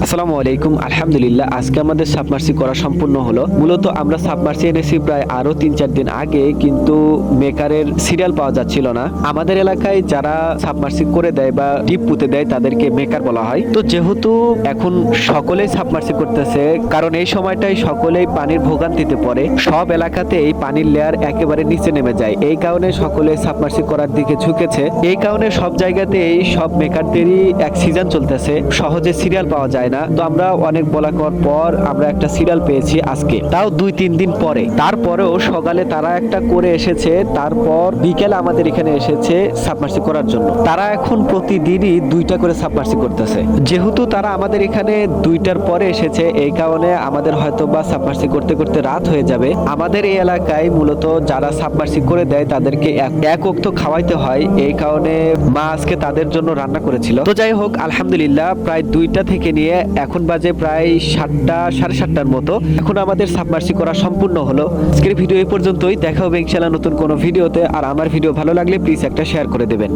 আসসালামু আলাইকুম। আলহামদুলিল্লাহ, আজকে আমাদের সাবমার্সি করা সম্পূর্ণ হলো। মূলত আমরা সাবমার্সি এনেছি প্রায় আরো 3-4 দিন আগে, কিন্তু মেকারের সিরিয়াল পাওয়া যাচ্ছিল না। আমাদের এলাকায় যারা সাবমার্সি করে দেয় বা ডিপ পুঁতে দেয় তাদেরকে মেকার বলা হয়। তো যেহেতু এখন সকলেই সাবমার্সি করতেছে, কারণ এই সময়টাই সকলেই পানির ভোগান্তিতে পড়ে, সব এলাকাতে এই পানির লেয়ার একেবারে নিচে নেমে যায়। এই কারণে সকলে সাবমার্সি করার দিকে ঝুঁকেছে। এই কারণে সব জায়গাতে এই সব মেকারদেরই এক সিজন চলতেছে, সহজে সিরিয়াল পাওয়া যায় না। তো আমরা অনেক বলা করার পর আমরা একটা সিরিয়াল পেয়েছি আজকে, তাও 2-3 দিন পরে। তারপরেও সকালে তারা একটা করে এসেছে, তারপর বিকেলে আমাদের এখানে এসেছে সাবমার্সি করার জন্য। তারা এখন প্রতিদিনই 2টা করে সাবমার্সি করতেছে। যেহেতু তারা আমাদের এখানে 2টার পরে এসেছে, এই কারণে আমাদের হয়তো বা সাবমার্সি করতে করতে রাত হয়ে যাবে। আমাদের এই এলাকায় মূলত যারা সাবমার্সি করে দেয় তাদেরকে এক ওক্ত খাওয়াইতে হয়, এই কারণে মা আজকে তাদের জন্য রান্না করেছিল। তো যাই হোক, আলহামদুলিল্লাহ, প্রায় 2টা থেকে নিয়ে এখন বাজে প্রায় 7টা, 7:30টার মতো। এখন আমাদের সাবমার্সি করা সম্পূর্ণ হলো। আজকের ভিডিও এই পর্যন্তই। দেখা হবে ইনশাআল্লাহ নতুন কোনো ভিডিওতে। আর আমার ভিডিও ভালো লাগলে প্লিজ একটা শেয়ার করে দেবেন।